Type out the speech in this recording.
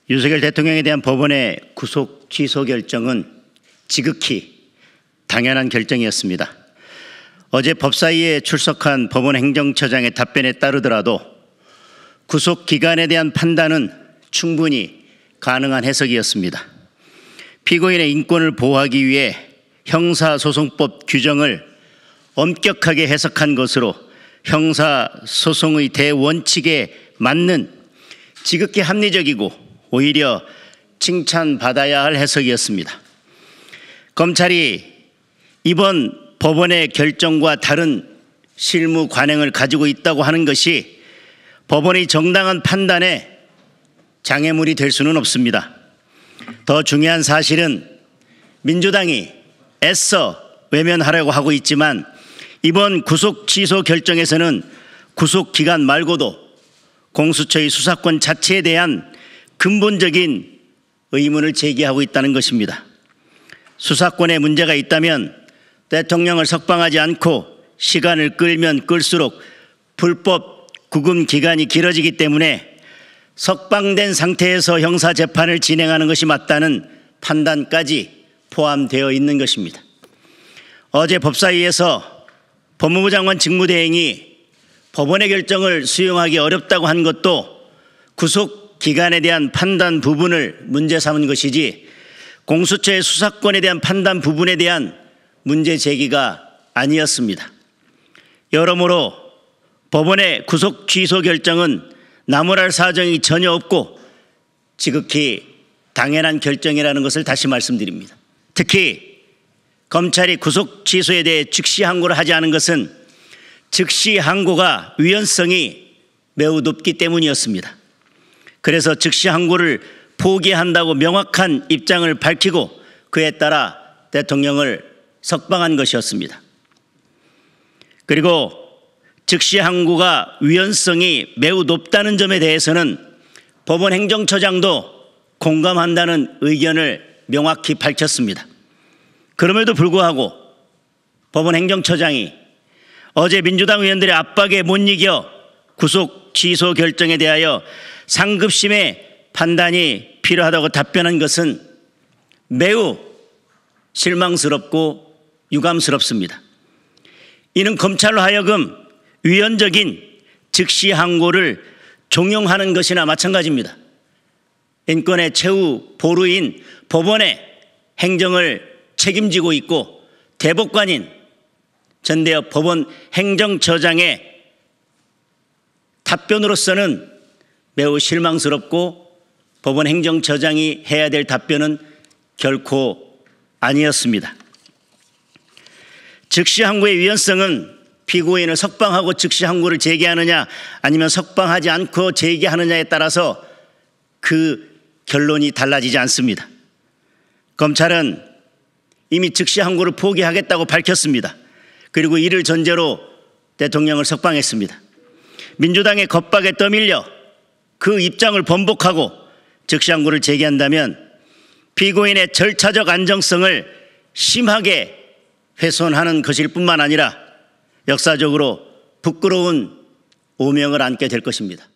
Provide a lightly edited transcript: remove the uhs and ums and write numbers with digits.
윤석열 대통령에 대한 법원의 구속 취소 결정은 지극히 당연한 결정이었습니다. 어제 법사위에 출석한 법원 행정처장의 답변에 따르더라도 구속 기간에 대한 판단은 충분히 가능한 해석이었습니다. 피고인의 인권을 보호하기 위해 형사소송법 규정을 엄격하게 해석한 것으로 형사소송의 대원칙에 맞는 지극히 합리적이고 오히려 칭찬받아야 할 해석이었습니다. 검찰이 이번 법원의 결정과 다른 실무 관행을 가지고 있다고 하는 것이 법원의 정당한 판단에 장애물이 될 수는 없습니다. 더 중요한 사실은 민주당이 애써 외면하려고 하고 있지만 이번 구속 취소 결정에서는 구속 기간 말고도 공수처의 수사권 자체에 대한 근본적인 의문을 제기하고 있다는 것입니다. 수사권에 문제가 있다면 대통령을 석방하지 않고 시간을 끌면 끌수록 불법 구금 기간이 길어지기 때문에 석방된 상태에서 형사재판을 진행하는 것이 맞다는 판단까지 포함되어 있는 것입니다. 어제 법사위에서 법무부 장관 직무대행이 법원의 결정을 수용하기 어렵다고 한 것도 구속 기간에 대한 판단 부분을 문제 삼은 것이지 공수처의 수사권에 대한 판단 부분에 대한 문제 제기가 아니었습니다. 여러모로 법원의 구속 취소 결정은 나무랄 사정이 전혀 없고 지극히 당연한 결정이라는 것을 다시 말씀드립니다. 특히 검찰이 구속 취소에 대해 즉시 항고를 하지 않은 것은 즉시 항고가 위헌성이 매우 높기 때문이었습니다. 그래서 즉시 항고를 포기한다고 명확한 입장을 밝히고 그에 따라 대통령을 석방한 것이었습니다. 그리고 즉시 항고가 위헌성이 매우 높다는 점에 대해서는 법원 행정처장도 공감한다는 의견을 명확히 밝혔습니다. 그럼에도 불구하고 법원 행정처장이 어제 민주당 의원들의 압박에 못 이겨 구속 취소 결정에 대하여 상급심의 판단이 필요하다고 답변한 것은 매우 실망스럽고 유감스럽습니다. 이는 검찰로 하여금 위헌적인 즉시 항고를 종용하는 것이나 마찬가지입니다. 인권의 최후 보루인 법원의 행정을 책임지고 있고 대법관인 전대협 법원 행정처장의 답변으로서는 매우 실망스럽고 법원 행정처장이 해야 될 답변은 결코 아니었습니다. 즉시 항고의 위헌성은 피고인을 석방하고 즉시 항고를 제기하느냐 아니면 석방하지 않고 제기하느냐에 따라서 그 결론이 달라지지 않습니다. 검찰은 이미 즉시 항고를 포기하겠다고 밝혔습니다. 그리고 이를 전제로 대통령을 석방했습니다. 민주당의 겁박에 떠밀려 그 입장을 번복하고 즉시 항고를 제기한다면 피고인의 절차적 안정성을 심하게 훼손하는 것일 뿐만 아니라 역사적으로 부끄러운 오명을 안게 될 것입니다.